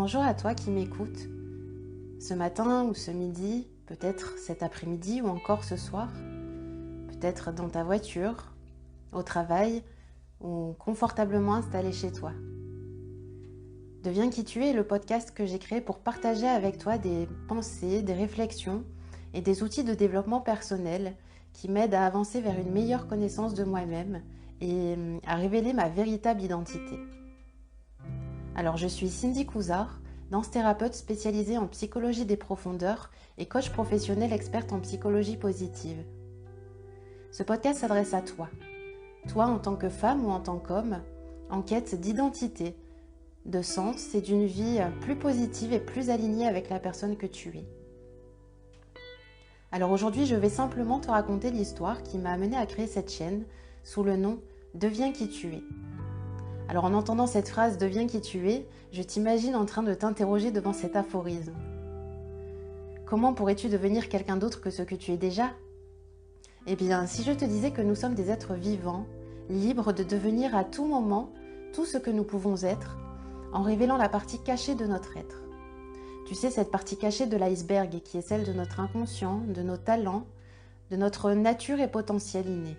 Bonjour à toi qui m'écoutes. Ce matin ou ce midi, peut-être cet après-midi ou encore ce soir, peut-être dans ta voiture, au travail ou confortablement installé chez toi. Deviens qui tu es est le podcast que j'ai créé pour partager avec toi des pensées, des réflexions et des outils de développement personnel qui m'aident à avancer vers une meilleure connaissance de moi-même et à révéler ma véritable identité. Alors je suis Cindy Couzard, danse-thérapeute spécialisée en psychologie des profondeurs et coach professionnel experte en psychologie positive. Ce podcast s'adresse à toi en tant que femme ou en tant qu'homme, en quête d'identité, de sens et d'une vie plus positive et plus alignée avec la personne que tu es. Alors aujourd'hui, je vais simplement te raconter l'histoire qui m'a amenée à créer cette chaîne sous le nom « Deviens qui tu es ». Alors en entendant cette phrase « Deviens qui tu es », je t'imagine en train de t'interroger devant cet aphorisme. Comment pourrais-tu devenir quelqu'un d'autre que ce que tu es déjà ? Eh bien, si je te disais que nous sommes des êtres vivants, libres de devenir à tout moment tout ce que nous pouvons être, en révélant la partie cachée de notre être. Tu sais, cette partie cachée de l'iceberg qui est celle de notre inconscient, de nos talents, de notre nature et potentiel inné.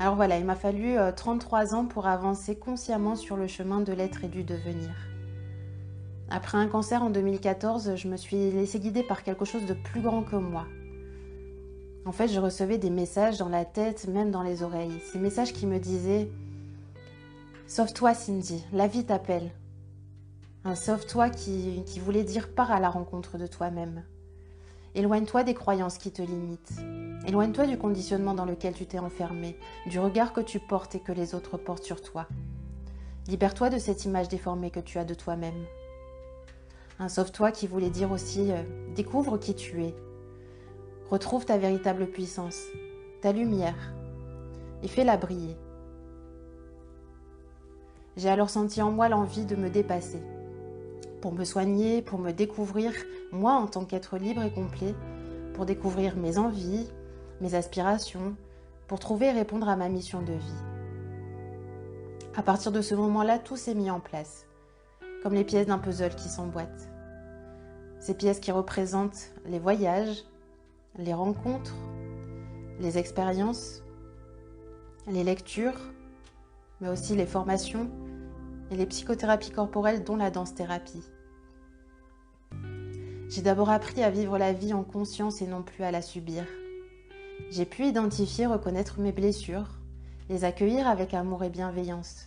Alors voilà, il m'a fallu 33 ans pour avancer consciemment sur le chemin de l'être et du devenir. Après un cancer en 2014, je me suis laissée guider par quelque chose de plus grand que moi. En fait, je recevais des messages dans la tête, même dans les oreilles. Ces messages qui me disaient « Sauve-toi Cindy, la vie t'appelle ». Un sauve-toi qui voulait dire « Pars à la rencontre de toi-même ». Éloigne-toi des croyances qui te limitent. Éloigne-toi du conditionnement dans lequel tu t'es enfermé, du regard que tu portes et que les autres portent sur toi. Libère-toi de cette image déformée que tu as de toi-même. Un sauve-toi qui voulait dire aussi « Découvre qui tu es ». Retrouve ta véritable puissance, ta lumière, et fais-la briller. J'ai alors senti en moi l'envie de me dépasser, pour me soigner, pour me découvrir, moi en tant qu'être libre et complet, pour découvrir mes envies, mes aspirations, pour trouver et répondre à ma mission de vie. À partir de ce moment-là, tout s'est mis en place, comme les pièces d'un puzzle qui s'emboîtent. Ces pièces qui représentent les voyages, les rencontres, les expériences, les lectures, mais aussi les formations et les psychothérapies corporelles dont la danse-thérapie. J'ai d'abord appris à vivre la vie en conscience et non plus à la subir. J'ai pu identifier, reconnaître mes blessures, les accueillir avec amour et bienveillance,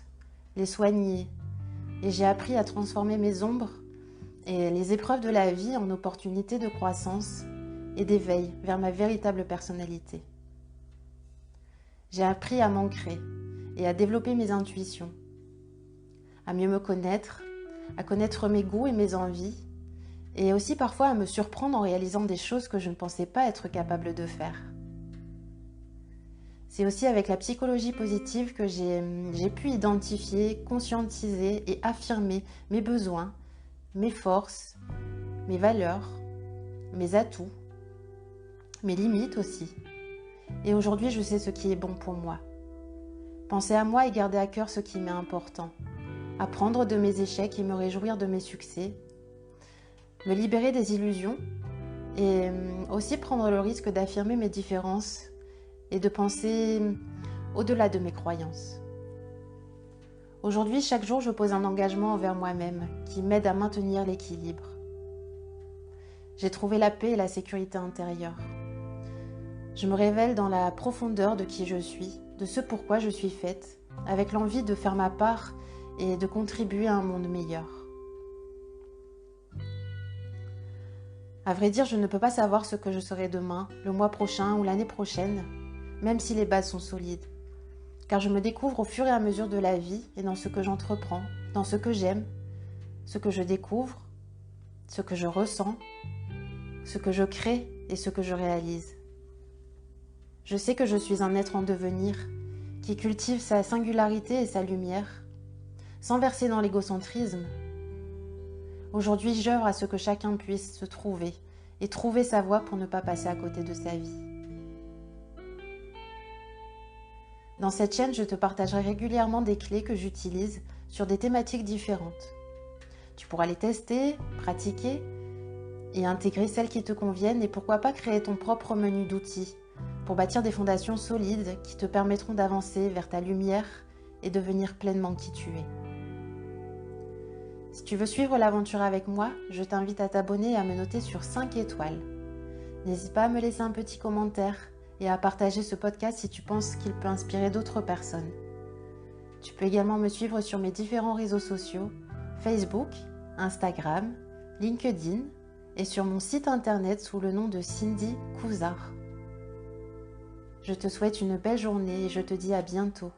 les soigner, et j'ai appris à transformer mes ombres et les épreuves de la vie en opportunités de croissance et d'éveil vers ma véritable personnalité. J'ai appris à m'ancrer et à développer mes intuitions, à mieux me connaître, à connaître mes goûts et mes envies, et aussi parfois à me surprendre en réalisant des choses que je ne pensais pas être capable de faire. C'est aussi avec la psychologie positive que j'ai pu identifier, conscientiser et affirmer mes besoins, mes forces, mes valeurs, mes atouts, mes limites aussi. Et aujourd'hui, je sais ce qui est bon pour moi. Penser à moi et garder à cœur ce qui m'est important. Apprendre de mes échecs et me réjouir de mes succès. Me libérer des illusions et aussi prendre le risque d'affirmer mes différences et de penser au-delà de mes croyances. Aujourd'hui, chaque jour, je pose un engagement envers moi-même qui m'aide à maintenir l'équilibre. J'ai trouvé la paix et la sécurité intérieure. Je me révèle dans la profondeur de qui je suis, de ce pourquoi je suis faite, avec l'envie de faire ma part et de contribuer à un monde meilleur. À vrai dire, je ne peux pas savoir ce que je serai demain, le mois prochain ou l'année prochaine, même si les bases sont solides. Car je me découvre au fur et à mesure de la vie et dans ce que j'entreprends, dans ce que j'aime, ce que je découvre, ce que je ressens, ce que je crée et ce que je réalise. Je sais que je suis un être en devenir qui cultive sa singularité et sa lumière, sans verser dans l'égocentrisme. Aujourd'hui, j'œuvre à ce que chacun puisse se trouver et trouver sa voie pour ne pas passer à côté de sa vie. Dans cette chaîne, je te partagerai régulièrement des clés que j'utilise sur des thématiques différentes. Tu pourras les tester, pratiquer et intégrer celles qui te conviennent et pourquoi pas créer ton propre menu d'outils pour bâtir des fondations solides qui te permettront d'avancer vers ta lumière et devenir pleinement qui tu es. Si tu veux suivre l'aventure avec moi, je t'invite à t'abonner et à me noter sur 5 étoiles. N'hésite pas à me laisser un petit commentaire et à partager ce podcast si tu penses qu'il peut inspirer d'autres personnes. Tu peux également me suivre sur mes différents réseaux sociaux, Facebook, Instagram, LinkedIn et sur mon site internet sous le nom de Cindy Couzard. Je te souhaite une belle journée et je te dis à bientôt.